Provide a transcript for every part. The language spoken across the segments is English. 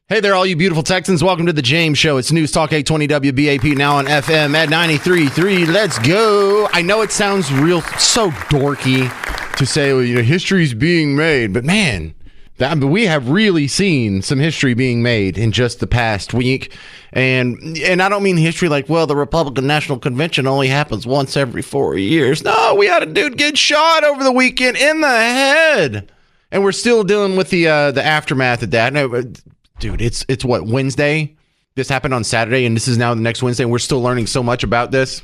Hey there, all you beautiful Texans. Welcome to the James Show. It's News Talk 820 WBAP, now on FM at 93.3. Let's go. I know it sounds so dorky to say, well, history's being made, but man, we have really seen some history being made in just the past week. And I don't mean history like, well, the Republican National Convention only happens once every 4 years. No, we had a dude get shot over the weekend in the head. And we're still dealing with the aftermath of that. No, dude, it's what, Wednesday? This happened on Saturday, and this is now the next Wednesday, and we're still learning so much about this.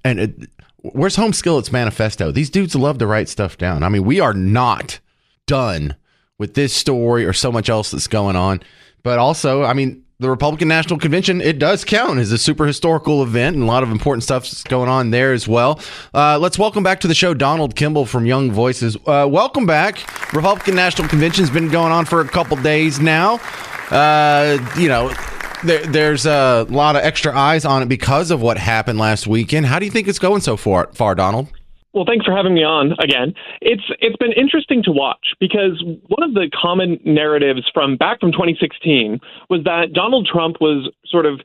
And where's Home Skillet's manifesto? These dudes love to write stuff down. I mean, we are not done with this story or so much else that's going on. But also, I mean, the Republican National Convention, it does count as a super historical event, and a lot of important stuff's going on there as well. Let's welcome back to the show Donald Kimball from Young Voices. Welcome back. Republican National Convention's been going on for a couple days now. There's a lot of extra eyes on it because of what happened last weekend. How do you think it's going so far, Donald? Well, thanks for having me on again. It's been interesting to watch because one of the common narratives from 2016 was that Donald Trump was sort of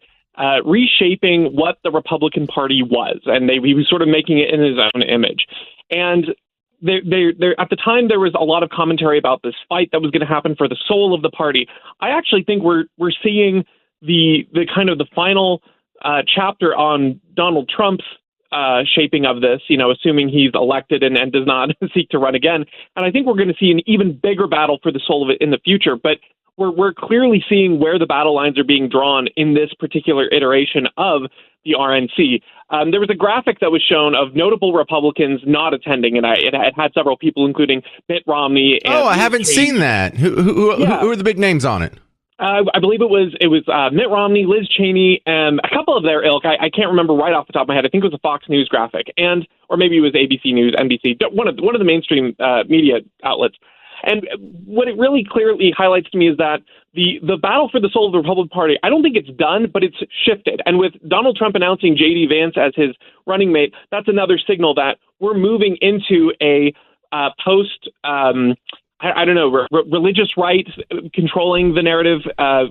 reshaping what the Republican Party was, and he was sort of making it in his own image. And there at the time, there was a lot of commentary about this fight that was going to happen for the soul of the party. I actually think we're seeing the kind of the final chapter on Donald Trump's shaping of this, assuming he's elected and does not seek to run again. And I think we're going to see an even bigger battle for the soul of it in the future. But we're clearly seeing where the battle lines are being drawn in this particular iteration of the RNC. There was a graphic that was shown of notable Republicans not attending, and it had several people, including Mitt Romney. And I haven't seen that. Who are the big names on it? I believe it was Mitt Romney, Liz Cheney, and a couple of their ilk. I can't remember right off the top of my head. I think it was a Fox News graphic, or maybe it was ABC News, NBC, one of the mainstream media outlets. And what it really clearly highlights to me is that the battle for the soul of the Republican Party, I don't think it's done, but it's shifted. And with Donald Trump announcing J.D. Vance as his running mate, that's another signal that we're moving into a post religious right controlling the narrative.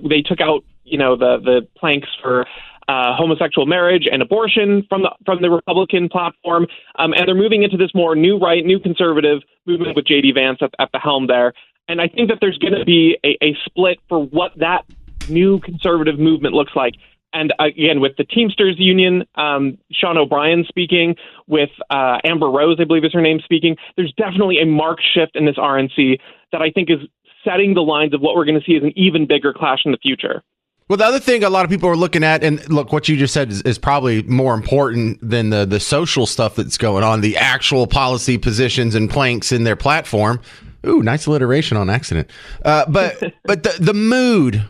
They took out, the planks for homosexual marriage and abortion from the Republican platform, and they're moving into this more new right, new conservative movement with J.D. Vance at the helm there. And I think that there's going to be a split for what that new conservative movement looks like. And again, with the Teamsters Union, Sean O'Brien speaking, with Amber Rose, I believe is her name, speaking, there's definitely a marked shift in this RNC that I think is setting the lines of what we're going to see as an even bigger clash in the future. Well, the other thing a lot of people are looking at, and look, what you just said is probably more important than the social stuff that's going on, the actual policy positions and planks in their platform. Ooh, nice alliteration on accident. But the mood,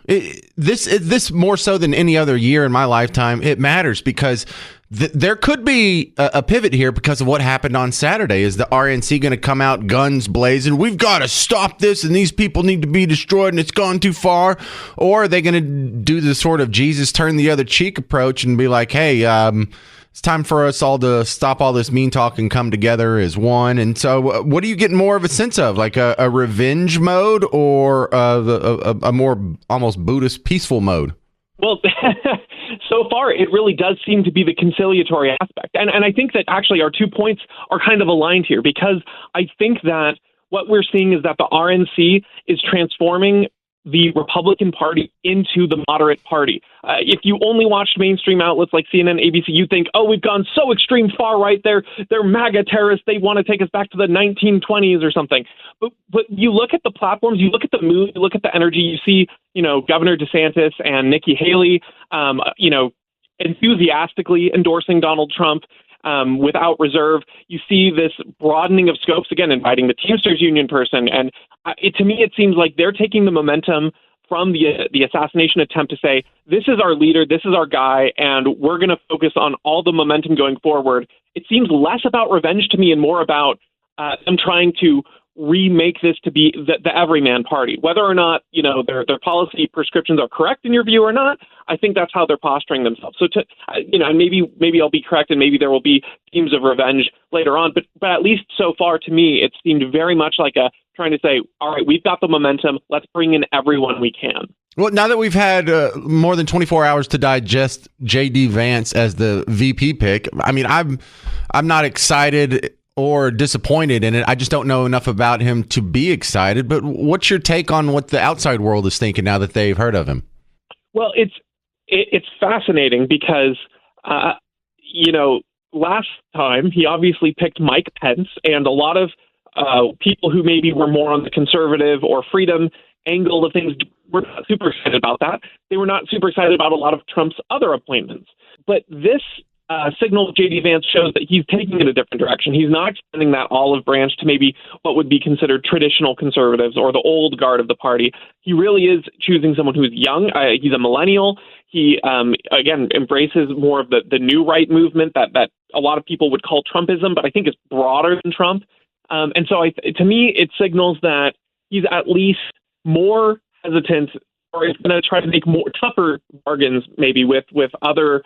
this more so than any other year in my lifetime, it matters because there could be a pivot here because of what happened on Saturday. Is the RNC going to come out guns blazing? We've got to stop this, and these people need to be destroyed, and it's gone too far. Or are they going to do the sort of Jesus turn the other cheek approach and be like, hey, it's time for us all to stop all this mean talk and come together as one? And so what do you get more of a sense of, like a revenge mode or a more almost Buddhist peaceful mode? Well, so far, it really does seem to be the conciliatory aspect. And I think that actually our 2 points are kind of aligned here, because I think that what we're seeing is that the RNC is transforming the Republican Party into the moderate party. If you only watched mainstream outlets like CNN, ABC, you think, oh, we've gone so extreme far right. They're MAGA terrorists. They want to take us back to the 1920s or something. But you look at the platforms, you look at the mood, you look at the energy, you see, Governor DeSantis and Nikki Haley, enthusiastically endorsing Donald Trump without reserve. You see this broadening of scopes, again, inviting the Teamsters Union person. And to me, it seems like they're taking the momentum from the assassination attempt to say, this is our leader, this is our guy, and we're going to focus on all the momentum going forward. It seems less about revenge to me and more about them trying to remake this to be the everyman party. Whether or not, their policy prescriptions are correct in your view or not, I think that's how they're posturing themselves. So maybe I'll be correct and maybe there will be themes of revenge later on, but at least so far to me, it seemed very much like trying to say, all right, we've got the momentum, let's bring in everyone we can. Well, now that we've had more than 24 hours to digest J.D. Vance as the VP pick, I mean, I'm not excited or disappointed in it. I just don't know enough about him to be excited. But what's your take on what the outside world is thinking now that they've heard of him? Well, it's fascinating because, last time he obviously picked Mike Pence, and a lot of people who maybe were more on the conservative or freedom angle of things were not super excited about that. They were not super excited about a lot of Trump's other appointments. But this signal of J.D. Vance shows that he's taking it a different direction. He's not extending that olive branch to maybe what would be considered traditional conservatives or the old guard of the party. He really is choosing someone who's young. He's a millennial. He, again, embraces more of the new right movement that a lot of people would call Trumpism, but I think is broader than Trump. And so to me, it signals that he's at least more hesitant, or is going to try to make more tougher bargains maybe with other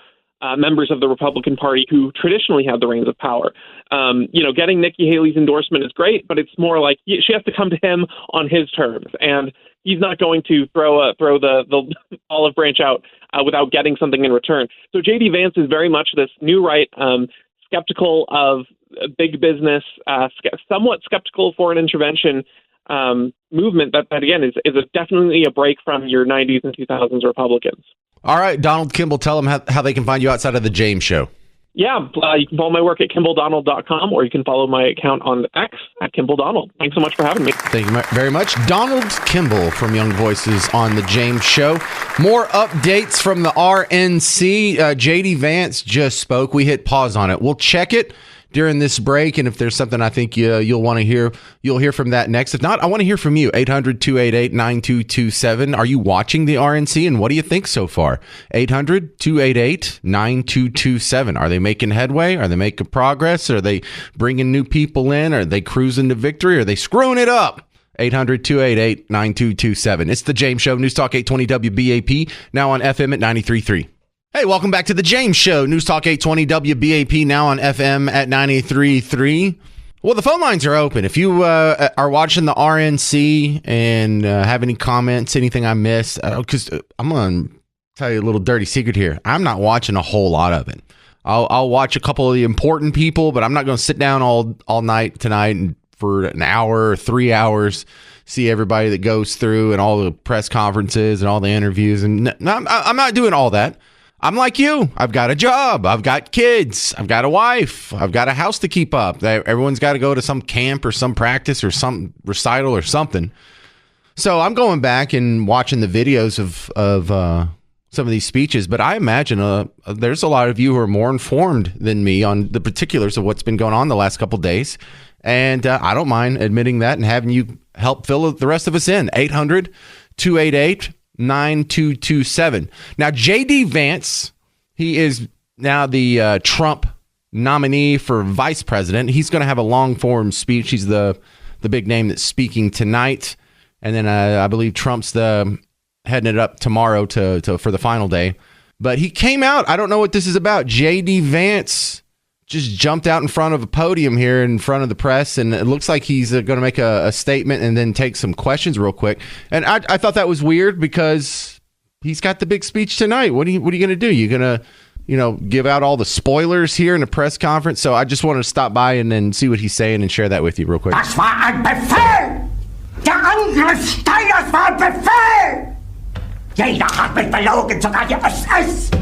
members of the Republican Party who traditionally have the reins of power. Getting Nikki Haley's endorsement is great, but it's more like she has to come to him on his terms, and he's not going to throw the olive branch out without getting something in return. So J.D. Vance is very much this new right, skeptical of big business, somewhat skeptical of foreign intervention movement that again is definitely a break from your 90s and 2000s Republicans. All right, Donald Kimball, tell them how they can find you outside of the James Show. Yeah, you can follow my work at KimballDonald.com, or you can follow my account on X at KimballDonald. Thanks so much for having me. Thank you very much. Donald Kimball from Young Voices on the James Show. More updates from the RNC. J.D. Vance just spoke. We hit pause on it. We'll check it during this break, and if there's something I think you'll want to hear, you'll hear from that next. If not, I want to hear from you. 800-288-9227. Are you watching the RNC, and what do you think so far? 800-288-9227. Are they making headway? Are they making progress? Are they bringing new people in? Are they cruising to victory? Are they screwing it up? 800-288-9227. It's the James Show, News Talk 820 WBAP, now on FM at 93.3. Hey, welcome back to the James Show, News Talk 820 WBAP, now on FM at 93.3. Well, the phone lines are open. If you are watching the RNC and have any comments, anything I missed, because I'm going to tell you a little dirty secret here. I'm not watching a whole lot of it. I'll watch a couple of the important people, but I'm not going to sit down all night tonight and for an hour or 3 hours, see everybody that goes through and all the press conferences and all the interviews. And I'm not doing all that. I'm like you. I've got a job. I've got kids. I've got a wife. I've got a house to keep up. Everyone's got to go to some camp or some practice or some recital or something. So I'm going back and watching the videos of some of these speeches. But I imagine there's a lot of you who are more informed than me on the particulars of what's been going on the last couple of days. And I don't mind admitting that and having you help fill the rest of us in. 800-288-9227. Now, J.D. Vance, he is now the Trump nominee for vice president. He's going to have a long-form speech. He's the big name that's speaking tonight. And then I believe Trump's heading it up tomorrow for the final day. But he came out. I don't know what this is about. J.D. Vance just jumped out in front of a podium here in front of the press, and it looks like he's going to make a statement and then take some questions real quick. And I thought that was weird because he's got the big speech tonight. What are you going to do? You're going to, give out all the spoilers here in a press conference? So I just wanted to stop by and then see what he's saying and share that with you real quick. Das war ein Befehl! Der Angriff Steiners war ein Befehl! Jeder hat mich belogen, sogar die SS!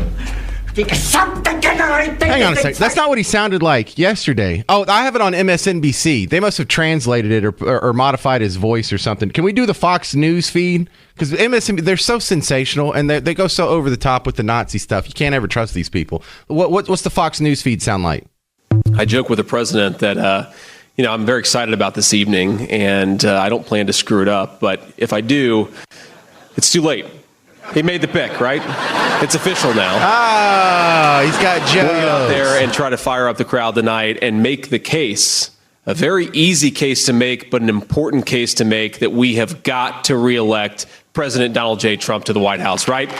Hang on a second. That's not what he sounded like yesterday. Oh, I have it on MSNBC. They must have translated it or modified his voice or something. Can we do the Fox News feed? Because MSNBC, they're so sensational and they go so over the top with the Nazi stuff. You can't ever trust these people. What's the Fox News feed sound like? I joke with the president that, I'm very excited about this evening and I don't plan to screw it up. But if I do, it's too late. He made the pick, right? It's official now. He's got jokes. We'll get out there and try to fire up the crowd tonight and make the case, a very easy case to make, but an important case to make, that we have got to reelect President Donald J. Trump to the White House, right? All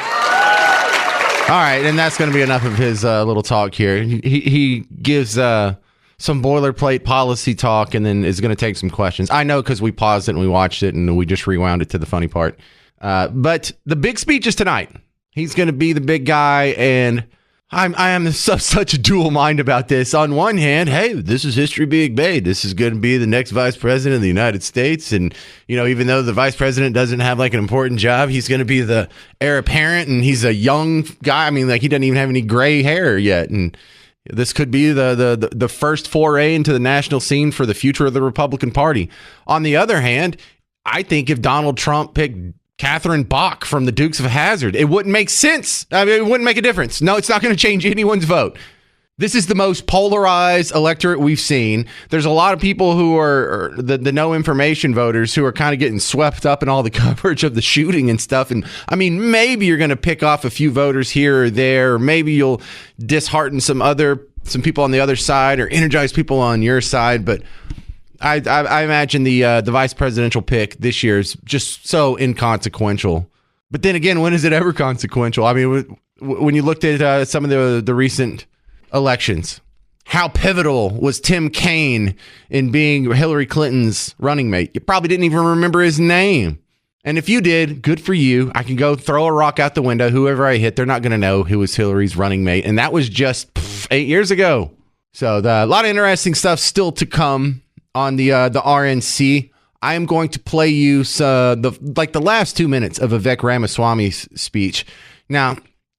right, and that's going to be enough of his little talk here. He gives some boilerplate policy talk and then is going to take some questions. I know because we paused it and we watched it and we just rewound it to the funny part. But the big speech is tonight. He's going to be the big guy, and I am such a dual mind about this. On one hand, hey, this is history being made. This is going to be the next vice president of the United States. And, even though the vice president doesn't have like an important job, he's going to be the heir apparent, and he's a young guy. I mean, like, he doesn't even have any gray hair yet. And this could be the first foray into the national scene for the future of the Republican Party. On the other hand, I think if Donald Trump picked Catherine Bach from the Dukes of Hazzard, it wouldn't make sense. I mean, it wouldn't make a difference. No, it's not going to change anyone's vote. This is the most polarized electorate we've seen. There's a lot of people who are the no information voters who are kind of getting swept up in all the coverage of the shooting and stuff. And I mean, maybe you're going to pick off a few voters here or there. Or maybe you'll dishearten some people on the other side or energize people on your side. But I imagine the vice presidential pick this year is just so inconsequential. But then again, when is it ever consequential? I mean, when you looked at some of the recent elections, how pivotal was Tim Kaine in being Hillary Clinton's running mate? You probably didn't even remember his name. And if you did, good for you. I can go throw a rock out the window. Whoever I hit, they're not going to know who was Hillary's running mate. And that was just 8 years ago. So a lot of interesting stuff still to come on the RNC. I am going to play you the last 2 minutes of Vivek Ramaswamy's speech. Now,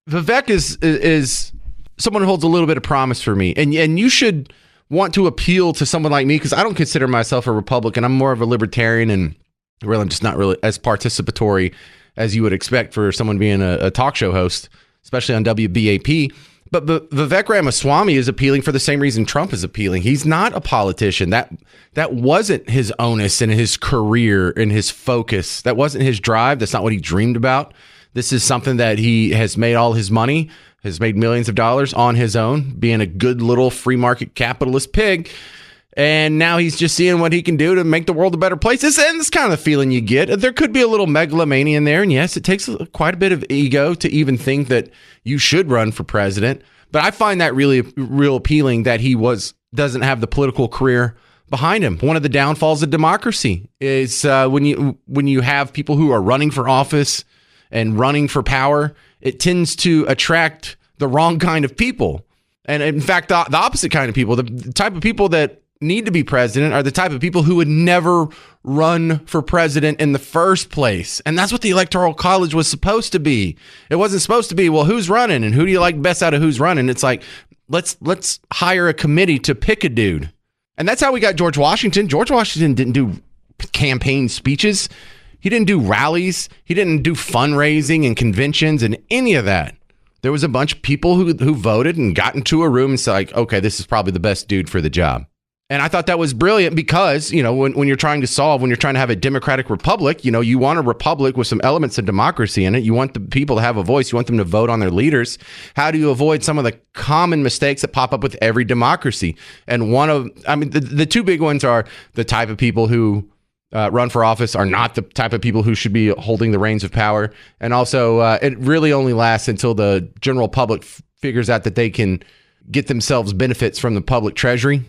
Vivek is someone who holds a little bit of promise for me, and you should want to appeal to someone like me because I don't consider myself a Republican. I'm more of a libertarian, and really, I'm just not really as participatory as you would expect for someone being a talk show host, especially on WBAP. But Vivek Ramaswamy is appealing for the same reason Trump is appealing. He's not a politician. That wasn't his onus in his career and his focus. That wasn't his drive. That's not what he dreamed about. This is something that he has made all his money, has made millions of dollars on his own, being a good little free market capitalist pig. And now he's just seeing what he can do to make the world a better place. And this kind of the feeling you get. There could be a little megalomania in there. And yes, it takes quite a bit of ego to even think that you should run for president. But I find that really real appealing that he doesn't have the political career behind him. One of the downfalls of democracy is when you have people who are running for office and running for power, it tends to attract the wrong kind of people. And in fact, the opposite kind of people, the type of people that need to be president are the type of people who would never run for president in the first place. And that's what the Electoral College was supposed to be. It wasn't supposed to be, well, who's running and who do you like best out of who's running? It's like, let's hire a committee to pick a dude. And that's how we got George Washington. George Washington didn't do campaign speeches. He didn't do rallies. He didn't do fundraising and conventions and any of that. There was a bunch of people who voted and got into a room and said, like, okay, this is probably the best dude for the job. And I thought that was brilliant because, when you're trying to have a democratic republic, you want a republic with some elements of democracy in it. You want the people to have a voice. You want them to vote on their leaders. How do you avoid some of the common mistakes that pop up with every democracy? And the two big ones are the type of people who run for office are not the type of people who should be holding the reins of power. And also, it really only lasts until the general public figures out that they can get themselves benefits from the public treasury.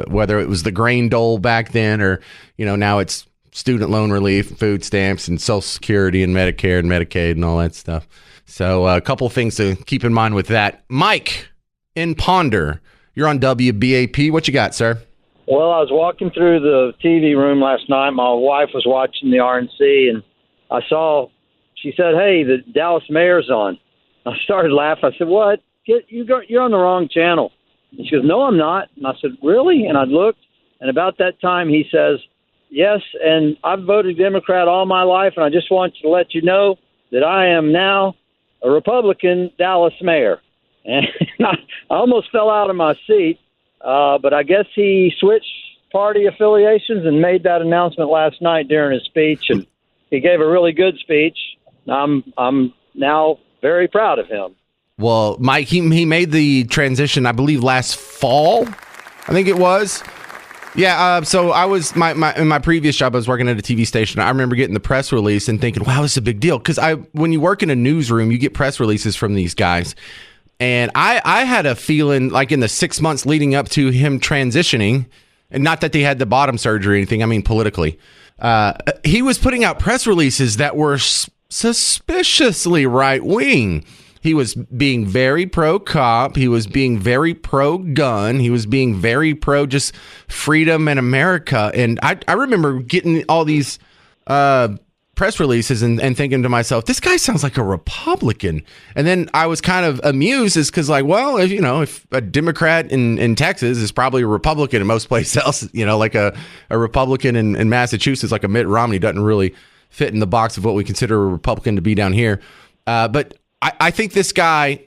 Whether it was the grain dole back then or, now it's student loan relief, food stamps and Social Security and Medicare and Medicaid and all that stuff. So a couple of things to keep in mind with that. Mike in Ponder, you're on WBAP. What you got, sir? Well, I was walking through the TV room last night. My wife was watching the RNC, and she said, hey, the Dallas mayor's on. I started laughing. I said, what? You're on the wrong channel. And she goes, no, I'm not. And I said, really? And I looked, and about that time he says, yes, and I've voted Democrat all my life, and I just want to let you know that I am now a Republican Dallas mayor. And I almost fell out of my seat, but I guess he switched party affiliations and made that announcement last night during his speech, and he gave a really good speech. I'm now very proud of him. Well, Mike, he made the transition, I believe, last fall. I think it was. Yeah. So I was in my previous job, I was working at a TV station. I remember getting the press release and thinking, wow, this is a big deal. Because when you work in a newsroom, you get press releases from these guys. And I had a feeling like in the 6 months leading up to him transitioning, and not that they had the bottom surgery or anything, I mean politically, he was putting out press releases that were suspiciously right-wing. He was being very pro-cop. He was being very pro-gun. He was being very pro just freedom and America. And I remember getting all these press releases and thinking to myself, this guy sounds like a Republican. And then I was kind of amused is because, like, well, if a Democrat in Texas is probably a Republican in most places else, like a Republican in Massachusetts, like a Mitt Romney, doesn't really fit in the box of what we consider a Republican to be down here. But I think this guy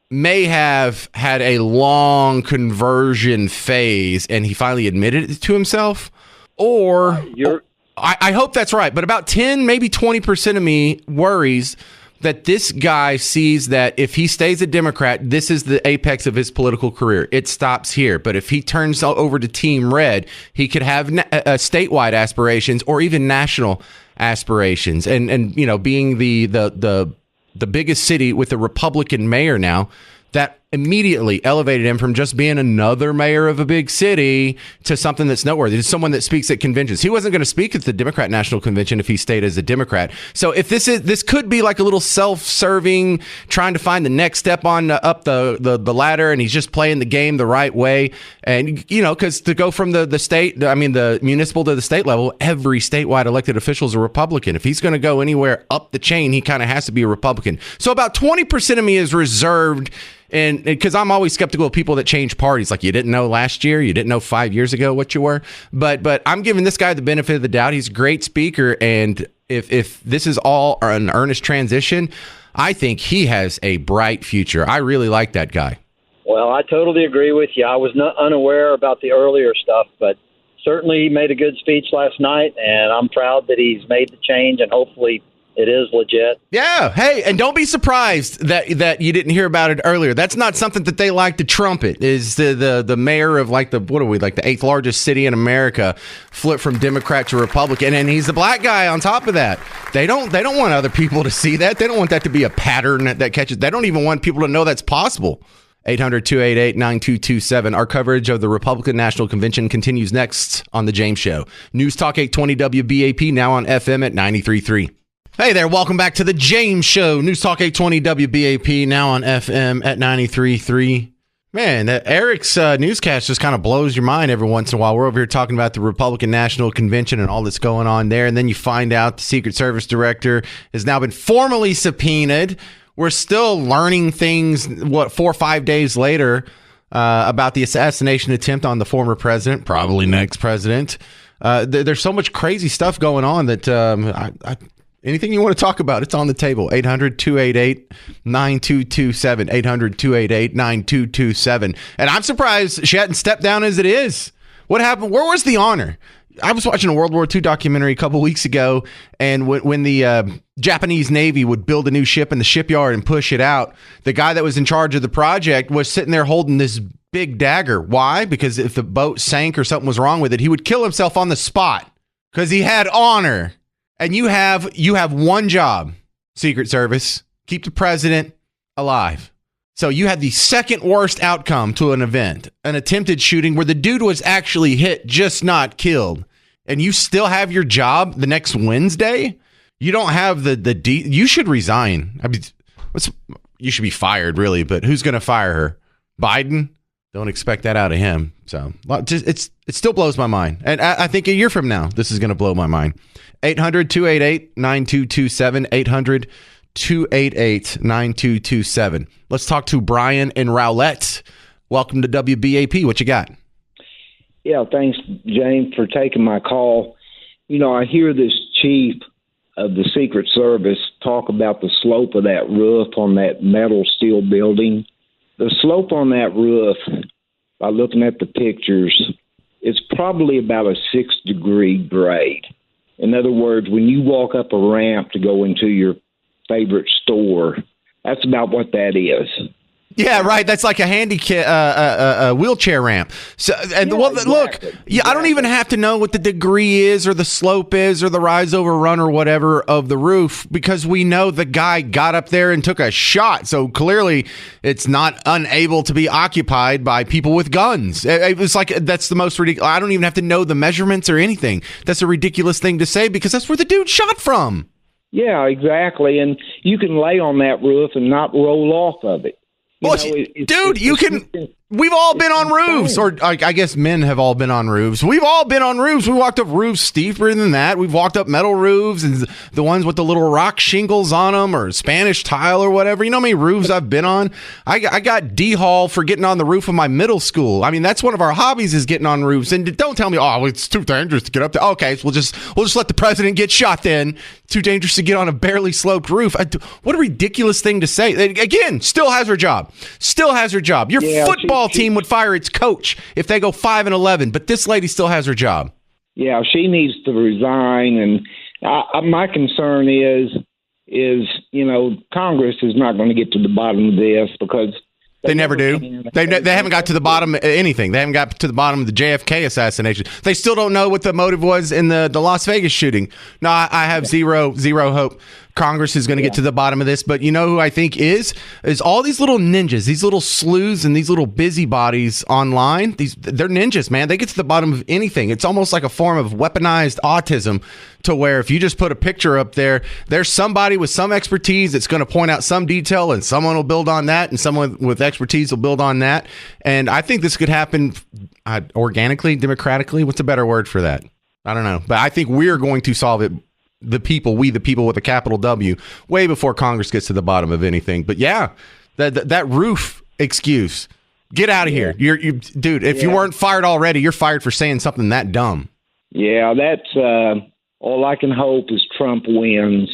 may have had a long conversion phase and he finally admitted it to himself. Or I hope that's right. But about 10, maybe 20% of me worries that this guy sees that if he stays a Democrat, this is the apex of his political career. It stops here. But if he turns over to Team Red, he could have statewide aspirations or even national aspirations. And being the biggest city with a Republican mayor now, that immediately elevated him from just being another mayor of a big city to something that's noteworthy. It's someone that speaks at conventions. He wasn't going to speak at the Democrat National Convention if he stayed as a Democrat. So if this could be like a little self-serving, trying to find the next step on up the ladder, and he's just playing the game the right way. And because to go from the municipal to the state level, every statewide elected official is a Republican. If he's going to go anywhere up the chain, he kind of has to be a Republican. So about 20% of me is reserved. And because I'm always skeptical of people that change parties, like you didn't know last year, you didn't know 5 years ago what you were. But I'm giving this guy the benefit of the doubt. He's a great speaker. And if this is all an earnest transition, I think he has a bright future. I really like that guy. Well, I totally agree with you. I was not unaware about the earlier stuff, but certainly he made a good speech last night, and I'm proud that he's made the change, and hopefully it is legit. Yeah. Hey, and don't be surprised that you didn't hear about it earlier. That's not something that they like to trumpet. Is the mayor of the 8th largest city in America flipped from Democrat to Republican, and he's the black guy on top of that. They don't want other people to see that. They don't want that to be a pattern that catches. They don't even want people to know that's possible. 800-288-9227. Our coverage of the Republican National Convention continues next on The James Show. News Talk 820 WBAP, now on FM at 93.3. Hey there, welcome back to The James Show. News Talk 820 WBAP, now on FM at 93.3. Man, Eric's newscast just kind of blows your mind every once in a while. We're over here talking about the Republican National Convention and all that's going on there, and then you find out the Secret Service director has now been formally subpoenaed. We're still learning things, 4 or 5 days later, about the assassination attempt on the former president, probably next president. There's so much crazy stuff going on that anything you want to talk about, it's on the table. 800-288-9227. 800-288-9227. And I'm surprised she hadn't stepped down as it is. What happened? Where was the honor? I was watching a World War II documentary a couple weeks ago, and when the Japanese Navy would build a new ship in the shipyard and push it out, the guy that was in charge of the project was sitting there holding this big dagger. Why? Because if the boat sank or something was wrong with it, he would kill himself on the spot because he had honor. And you have one job, Secret Service, keep the president alive. So you had the second worst outcome to an event, an attempted shooting where the dude was actually hit, just not killed. And you still have your job the next Wednesday? You don't have you should resign. I mean, you should be fired, really, but who's going to fire her? Biden? Don't expect that out of him. So it still blows my mind. And I think a year from now, this is going to blow my mind. 800-288-9227. 800-288-9227. Let's talk to Brian in Rowlett. Welcome to WBAP. What you got? Yeah, thanks, James, for taking my call. I hear this chief of the Secret Service talk about the slope of that roof on that metal steel building. The slope on that roof, by looking at the pictures, is probably about a 6-degree grade. In other words, when you walk up a ramp to go into your favorite store, that's about what that is. Yeah, right. That's like a a wheelchair ramp. So, and look, yeah, I don't even have to know what the degree is or the slope is or the rise over run or whatever of the roof, because we know the guy got up there and took a shot. So clearly it's not unable to be occupied by people with guns. It was like, that's the most ridiculous. I don't even have to know the measurements or anything. That's a ridiculous thing to say because that's where the dude shot from. Yeah, exactly. And you can lay on that roof and not roll off of it. We've all been on roofs, or I guess men have all been on roofs. We've all been on roofs. We walked up roofs steeper than that. We've walked up metal roofs and the ones with the little rock shingles on them or Spanish tile or whatever. You know how many roofs I've been on? I got D-Hall for getting on the roof of my middle school. I mean, that's one of our hobbies is getting on roofs. And don't tell me, oh, it's too dangerous to get up there. Okay, so we'll just let the president get shot then. Too dangerous to get on a barely sloped roof. What a ridiculous thing to say. Again, still has her job. Still has her job. Your football team would fire its coach if they go 5-11, but this lady still has her job. Yeah, she needs to resign. And my concern is Congress is not going to get to the bottom of this because they never do. They haven't got to the bottom of anything. They haven't got to the bottom of the JFK assassination. They still don't know what the motive was in the Las Vegas shooting. No, I have zero hope Congress is going to get to the bottom of this. But you know who I think is all these little ninjas, these little sleuths and these little busybodies online. They're ninjas, man. They get to the bottom of anything. It's almost like a form of weaponized autism, to where if you just put a picture up there, there's somebody with some expertise that's going to point out some detail, and someone will build on that, and someone with expertise will build on that. And I think this could happen organically, democratically. What's a better word for that? I don't know. But I think we're going to solve it. The people with a capital W, way before Congress gets to the bottom of anything. But yeah, that roof excuse, get out of here. Dude, if you weren't fired already, you're fired for saying something that dumb. Yeah, that's all I can hope is Trump wins.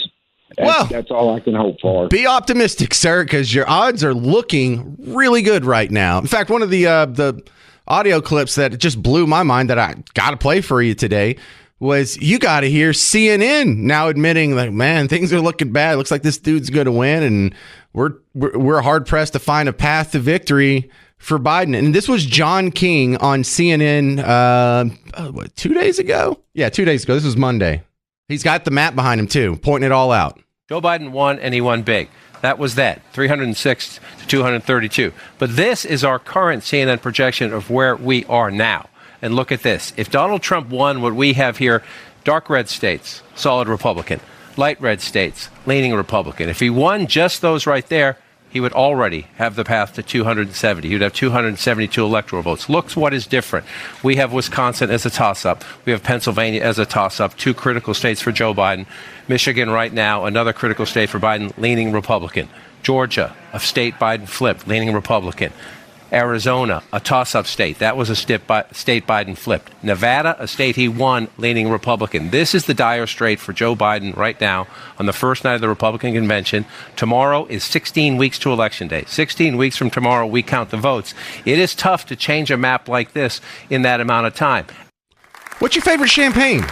That's all I can hope for. Be optimistic, sir, because your odds are looking really good right now. In fact, one of the audio clips that just blew my mind that I got to play for you today was, you got to hear CNN now admitting, like, man, things are looking bad. It looks like this dude's going to win, and we're hard pressed to find a path to victory for Biden. And this was John King on CNN 2 days ago? Yeah, 2 days ago. This was Monday. He's got the map behind him too, pointing it all out. Joe Biden won, and he won big. That was 306 to 232. But this is our current CNN projection of where we are now. And look at this. If Donald Trump won what we have here, dark red states, solid Republican. Light red states, leaning Republican. If he won just those right there, he would already have the path to 270. He would have 272 electoral votes. Look what is different. We have Wisconsin as a toss-up. We have Pennsylvania as a toss-up, two critical states for Joe Biden. Michigan right now, another critical state for Biden, leaning Republican. Georgia, a state Biden flipped, leaning Republican. Arizona, a toss-up state. That was a state Biden flipped. Nevada, a state he won, leaning Republican. This is the dire strait for Joe Biden right now on the first night of the Republican convention. Tomorrow is 16 weeks to Election Day. 16 weeks from tomorrow, we count the votes. It is tough to change a map like this in that amount of time. What's your favorite champagne?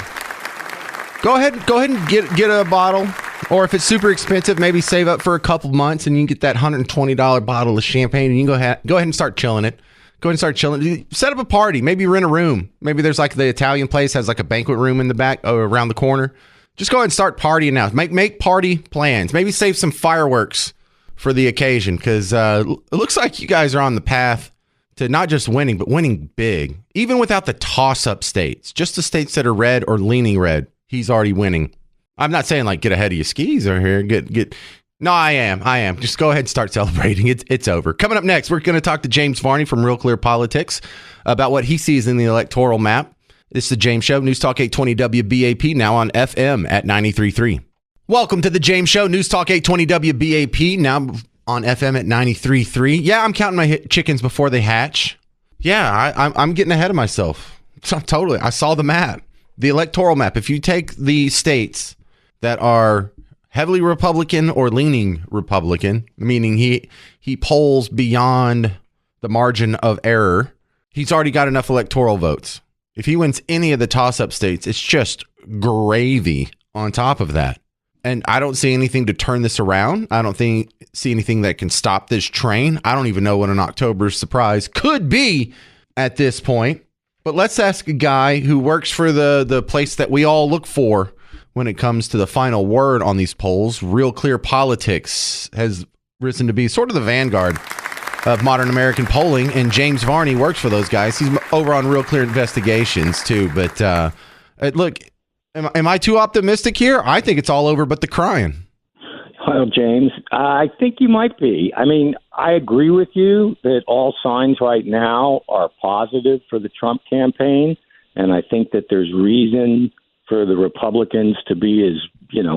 Go ahead and get a bottle. Or if it's super expensive, maybe save up for a couple months and you can get that $120 bottle of champagne and you can go ahead and start chilling it. Go ahead and start chilling. Set up a party. Maybe rent a room. Maybe there's like the Italian place has like a banquet room in the back or around the corner. Just go ahead and start partying now. Make party plans. Maybe save some fireworks for the occasion, because it looks like you guys are on the path to not just winning, but winning big. Even without the toss-up states, just the states that are red or leaning red, he's already winning. I'm not saying like get ahead of your skis or here. No, I am. Just go ahead and start celebrating. It's over. Coming up next, we're going to talk to James Varney from Real Clear Politics about what he sees in the electoral map. This is the James Show, News Talk 820 WBAP, now on FM at 93.3. Welcome to the James Show, News Talk 820 WBAP, now on FM at 93.3. Yeah, I'm counting my chickens before they hatch. Yeah, I'm getting ahead of myself. Totally. I saw the map, the electoral map. If you take the states that are heavily Republican or leaning Republican, meaning he polls beyond the margin of error, he's already got enough electoral votes. If he wins any of the toss-up states, it's just gravy on top of that. And I don't see anything to turn this around. I don't see anything that can stop this train. I don't even know what an October surprise could be at this point. But let's ask a guy who works for the place that we all look for when it comes to the final word on these polls. Real Clear Politics has risen to be sort of the vanguard of modern American polling, and James Varney works for those guys. He's over on Real Clear Investigations too. But look, am I too optimistic here? I think it's all over but the crying. Well, James, I think you might be. I mean, I agree with you that all signs right now are positive for the Trump campaign, and I think that there's reason for the Republicans to be as,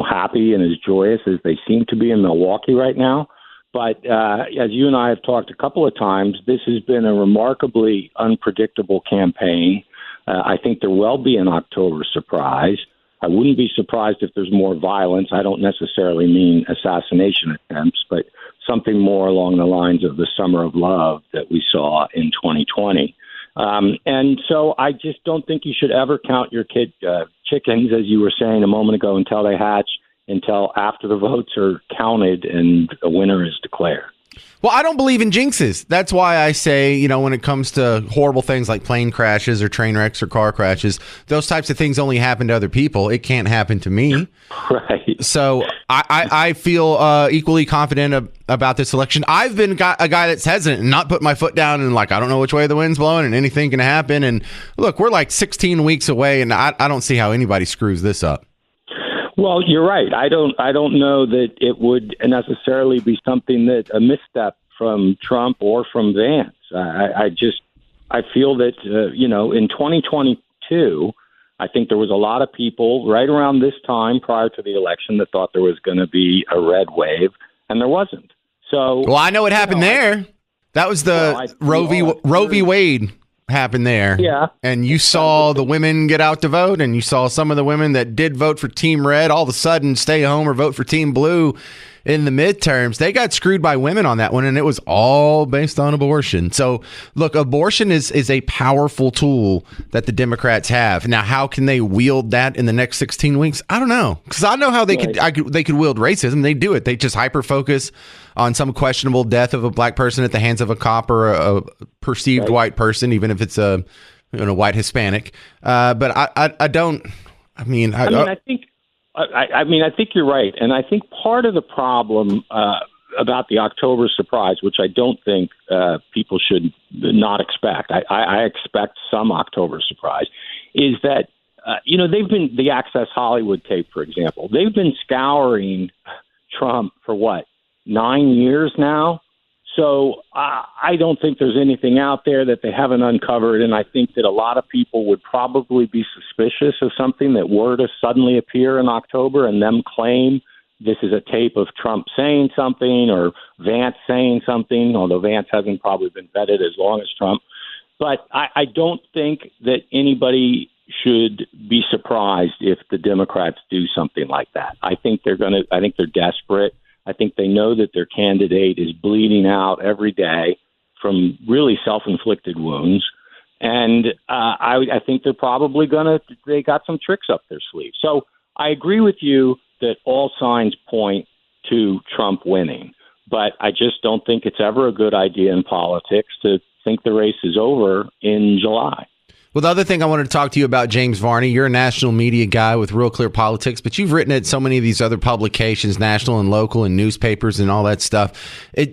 happy and as joyous as they seem to be in Milwaukee right now. But as you and I have talked a couple of times, this has been a remarkably unpredictable campaign. I think there will be an October surprise. I wouldn't be surprised if there's more violence. I don't necessarily mean assassination attempts, but something more along the lines of the summer of love that we saw in 2020. And so I just don't think you should ever count your chickens, as you were saying a moment ago, until they hatch, until after the votes are counted and a winner is declared. Well, I don't believe in jinxes. That's why I say, when it comes to horrible things like plane crashes or train wrecks or car crashes, those types of things only happen to other people. It can't happen to me. Right. So I feel equally confident about this election. I've been a guy that's hesitant and not put my foot down and I don't know which way the wind's blowing and anything can happen. And look, we're like 16 weeks away, and I don't see how anybody screws this up. Well, you're right. I don't know that it would necessarily be something that a misstep from Trump or from Vance. I feel that, in 2022, I think there was a lot of people right around this time prior to the election that thought there was going to be a red wave, and there wasn't. So, well, I know what happened there. That was the Roe v. Wade happened there. Yeah. And you saw the women get out to vote, and you saw some of the women that did vote for Team Red all of a sudden stay home or vote for Team Blue in the midterms. They got screwed by women on that one, and it was all based on abortion. So, look, abortion is a powerful tool that the Democrats have. Now, how can they wield that in the next 16 weeks? I don't know, because I know how they could wield racism. They do it. They just hyper-focus on some questionable death of a black person at the hands of a cop or a perceived white person, even if it's a white Hispanic. But I don't. I think you're right, and I think part of the problem about the October surprise, which I don't think people should not expect. I expect some October surprise, is that they've been the Access Hollywood tape, for example. They've been scouring Trump for 9 years now. So I don't think there's anything out there that they haven't uncovered, and I think that a lot of people would probably be suspicious of something that were to suddenly appear in October and them claim this is a tape of Trump saying something or Vance saying something, although Vance hasn't probably been vetted as long as Trump. But I don't think that anybody should be surprised if the Democrats do something like that. I think they're desperate. I think they know that their candidate is bleeding out every day from really self-inflicted wounds. And I think they're probably they got some tricks up their sleeve. So I agree with you that all signs point to Trump winning. But I just don't think it's ever a good idea in politics to think the race is over in July. Well, the other thing I wanted to talk to you about, James Varney, you're a national media guy with Real Clear Politics, but you've written at so many of these other publications, national and local and newspapers and all that stuff. I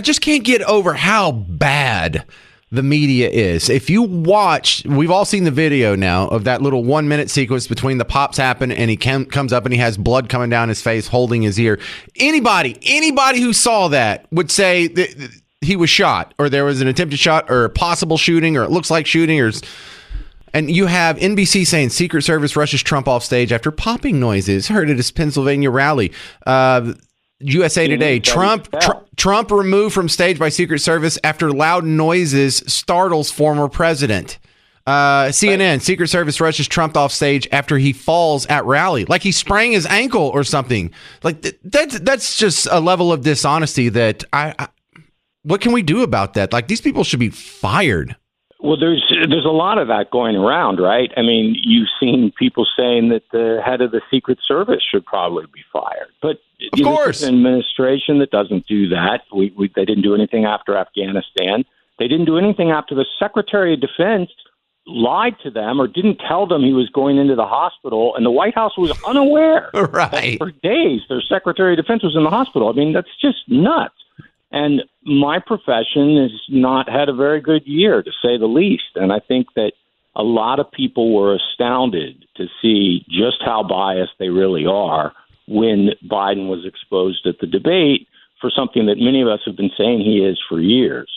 just can't get over how bad the media is. If you watch, we've all seen the video now of that little 1 minute sequence between the pops happen and he comes up and he has blood coming down his face, holding his ear. Anybody who saw that would say that he was shot, or there was an attempted shot, or a possible shooting, or it looks like shooting, and you have NBC saying Secret Service rushes Trump off stage after popping noises heard at his Pennsylvania rally. USA Today, Trump removed from stage by Secret Service after loud noises startles former president. CNN, Secret Service rushes Trump off stage after he falls at rally, like he sprained his ankle or something. Like that's just a level of dishonesty that what can we do about that? Like, these people should be fired. Well, there's a lot of that going around, right? I mean, you've seen people saying that the head of the Secret Service should probably be fired. But of course, an administration that doesn't do that. They didn't do anything after Afghanistan. They didn't do anything after the Secretary of Defense lied to them or didn't tell them he was going into the hospital, and the White House was unaware. Right. For days, their Secretary of Defense was in the hospital. I mean, that's just nuts. And my profession has not had a very good year, to say the least. And I think that a lot of people were astounded to see just how biased they really are when Biden was exposed at the debate for something that many of us have been saying he is for years.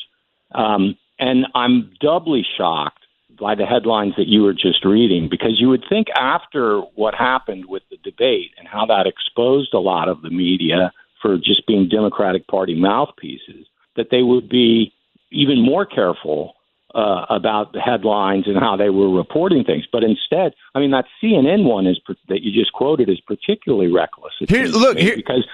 And I'm doubly shocked by the headlines that you were just reading, because you would think after what happened with the debate and how that exposed a lot of the media for just being Democratic Party mouthpieces, that they would be even more careful about the headlines and how they were reporting things. But instead, I mean, that CNN one that you just quoted is particularly reckless. Because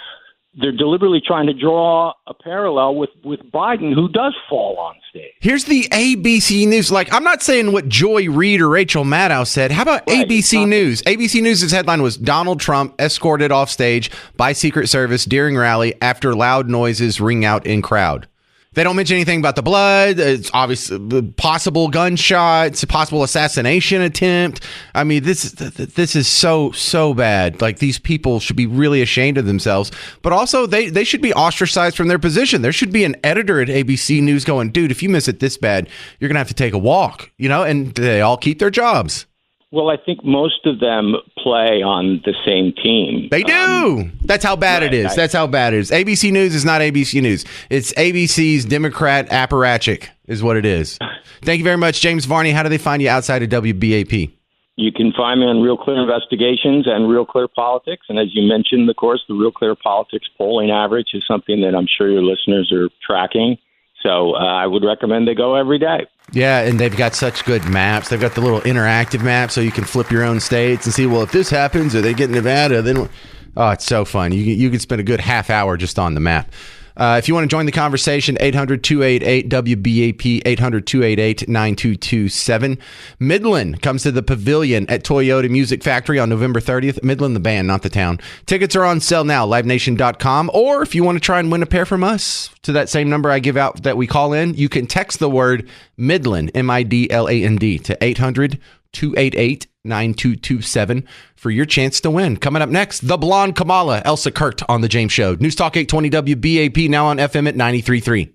they're deliberately trying to draw a parallel with Biden, who does fall on stage. Here's the ABC News. Like, I'm not saying what Joy Reid or Rachel Maddow said. How about ABC News? ABC News' headline was Donald Trump escorted off stage by Secret Service during rally after loud noises ring out in crowd. They don't mention anything about the blood. It's obviously possible gunshots, possible assassination attempt. I mean, this is so bad. Like, these people should be really ashamed of themselves. But also, they should be ostracized from their position. There should be an editor at ABC News going, dude, if you miss it this bad, you're going to have to take a walk, and they all keep their jobs. Well, I think most of them play on the same team. They do. That's how bad it is. That's how bad it is. ABC News is not ABC News. It's ABC's Democrat apparatchik is what it is. Thank you very much, James Varney. How do they find you outside of WBAP? You can find me on Real Clear Investigations and Real Clear Politics. And as you mentioned, of course, the Real Clear Politics polling average is something that I'm sure your listeners are tracking. So I would recommend they go every day. Yeah, and they've got such good maps. They've got the little interactive map so you can flip your own states and see, well, if this happens or they get Nevada, then... Oh, it's so fun. You can spend a good half hour just on the map. If you want to join the conversation, 800-288-WBAP, 800-288-9227. Midland comes to the Pavilion at Toyota Music Factory on November 30th. Midland, the band, not the town. Tickets are on sale now, livenation.com. Or if you want to try and win a pair from us to that same number I give out that we call in, you can text the word Midland, MIDLAND, to 800-288-9227 for your chance to win. Coming up next, the blonde Kamala, Elsa Kurt on The James Show. News Talk 820 WBAP, now on FM at 93.3.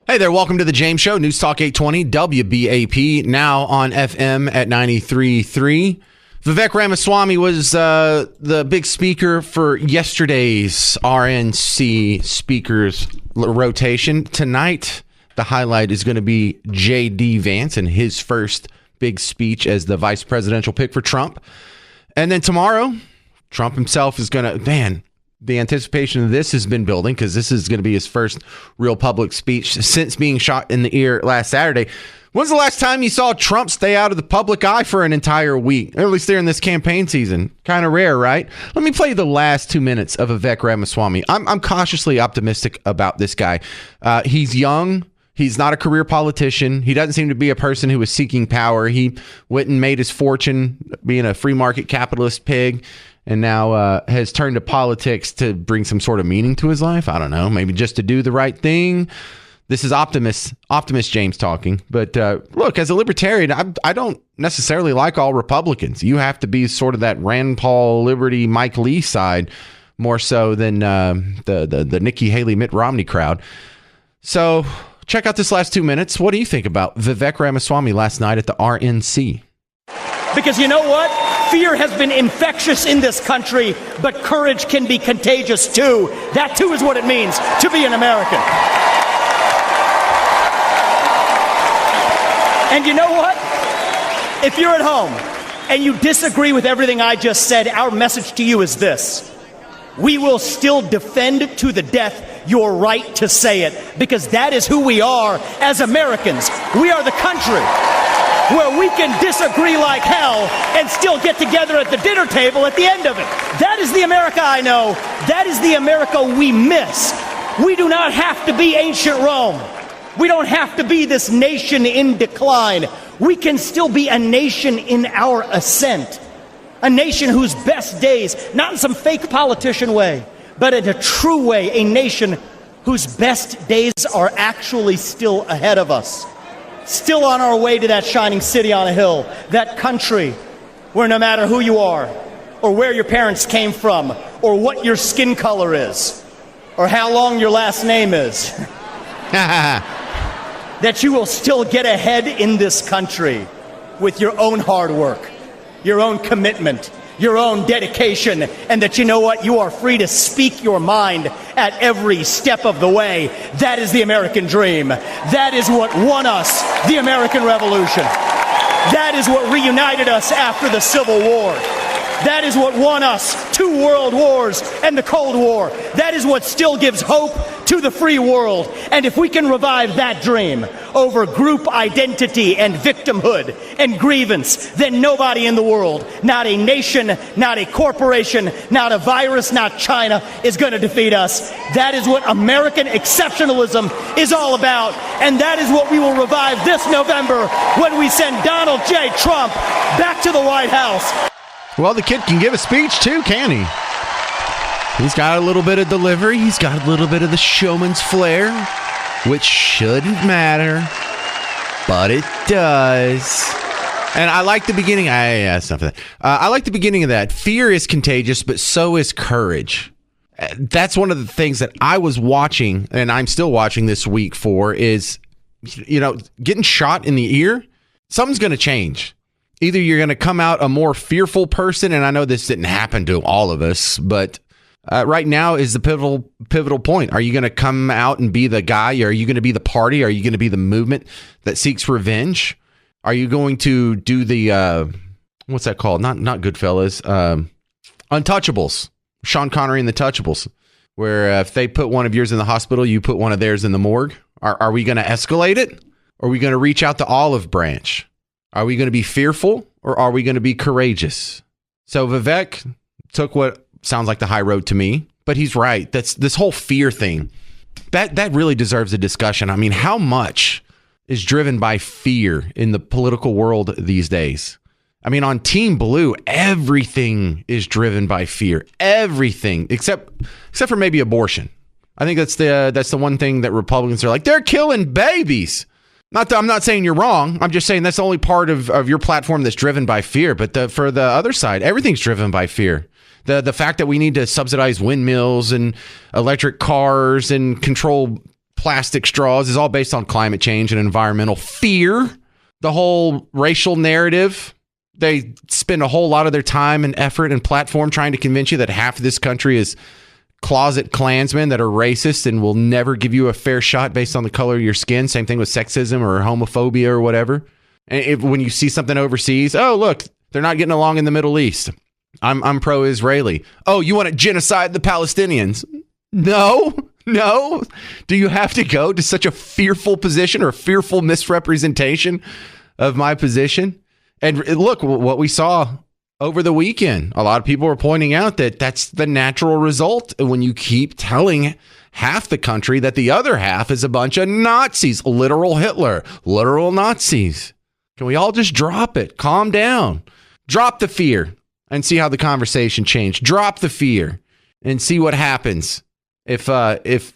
Hey there, welcome to The James Show. News Talk 820 WBAP, now on FM at 93.3. Vivek Ramaswamy was the big speaker for yesterday's RNC speakers rotation. Tonight, the highlight is going to be J.D. Vance and his first big speech as the vice presidential pick for Trump. And then tomorrow, Trump himself is going to, the anticipation of this has been building because this is going to be his first real public speech since being shot in the ear last Saturday. When's the last time you saw Trump stay out of the public eye for an entire week? Or at least during this campaign season. Kind of rare, right? Let me play the last 2 minutes of Vivek Ramaswamy. I'm cautiously optimistic about this guy. He's young. He's not a career politician. He doesn't seem to be a person who is seeking power. He went and made his fortune being a free market capitalist pig and now has turned to politics to bring some sort of meaning to his life. I don't know, maybe just to do the right thing. This is Optimist James talking. But look, as a libertarian, I don't necessarily like all Republicans. You have to be sort of that Rand Paul, Liberty, Mike Lee side more so than the Nikki Haley, Mitt Romney crowd. So... check out this last 2 minutes. What do you think about Vivek Ramaswamy last night at the RNC? Because you know what? Fear has been infectious in this country, but courage can be contagious too. That too is what it means to be an American. And you know what? If you're at home and you disagree with everything I just said, our message to you is this. We will still defend to the death your right to say it, because that is who we are as Americans. We are the country where we can disagree like hell and still get together at the dinner table at the end of it. That is the America I know. That is the America we miss. We do not have to be ancient Rome. We don't have to be this nation in decline. We can still be a nation in our ascent. A nation whose best days, not in some fake politician way, but in a true way, a nation whose best days are actually still ahead of us. Still on our way to that shining city on a hill, that country where no matter who you are, or where your parents came from, or what your skin color is, or how long your last name is, that you will still get ahead in this country with your own hard work, your own commitment, your own dedication, and that you know what? You are free to speak your mind at every step of the way. That is the American dream. That is what won us the American Revolution. That is what reunited us after the Civil War. That is what won us 2 world wars and the Cold War. That is what still gives hope to the free world. And if we can revive that dream over group identity and victimhood and grievance, then nobody in the world, not a nation, not a corporation, not a virus, not China, is going to defeat us. That is what American exceptionalism is all about. And that is what we will revive this November when we send Donald J. Trump back to the White House. Well, the kid can give a speech too, can he? He's got a little bit of delivery. He's got a little bit of the showman's flair, which shouldn't matter, but it does. And I like the beginning. That's enough of that. I like the beginning of that. Fear is contagious, but so is courage. That's one of the things that I was watching, and I'm still watching this week for, is, getting shot in the ear. Something's going to change. Either you're going to come out a more fearful person, and I know this didn't happen to all of us, but right now is the pivotal point. Are you going to come out and be the guy? Are you going to be the party? Are you going to be the movement that seeks revenge? Are you going to do the, what's that called? Not Goodfellas, Untouchables. Sean Connery and the Touchables, where if they put one of yours in the hospital, you put one of theirs in the morgue. Are we going to escalate it? Or are we going to reach out the olive branch? Are we going to be fearful, or are we going to be courageous? So Vivek took what sounds like the high road to me, but he's right. That's this whole fear thing. That really deserves a discussion. I mean, how much is driven by fear in the political world these days? I mean, on Team Blue, everything is driven by fear. Everything, except for maybe abortion. I think that's the one thing that Republicans are like, they're killing babies. I'm not saying you're wrong. I'm just saying that's the only part of your platform that's driven by fear. But for the other side, everything's driven by fear. The fact that we need to subsidize windmills and electric cars and control plastic straws is all based on climate change and environmental fear. The whole racial narrative, they spend a whole lot of their time and effort and platform trying to convince you that half of this country is closet Klansmen that are racist and will never give you a fair shot based on the color of your skin. Same thing with sexism or homophobia or whatever. And when you see something overseas, oh, look, they're not getting along in the Middle East. I'm pro-Israeli. Oh, you want to genocide the Palestinians? No. Do you have to go to such a fearful position or a fearful misrepresentation of my position? And look, what we saw over the weekend, a lot of people were pointing out that that's the natural result when you keep telling half the country that the other half is a bunch of Nazis, literal Hitler, literal Nazis. Can we all just drop it? Calm down. Drop the fear and see how the conversation changed. Drop the fear and see what happens if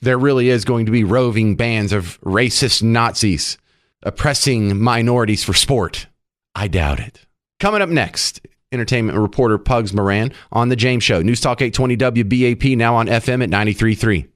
there really is going to be roving bands of racist Nazis oppressing minorities for sport. I doubt it. Coming up next, entertainment reporter Pugs Moran on The James Show. News Talk 820 WBAP, now on FM at 93.3.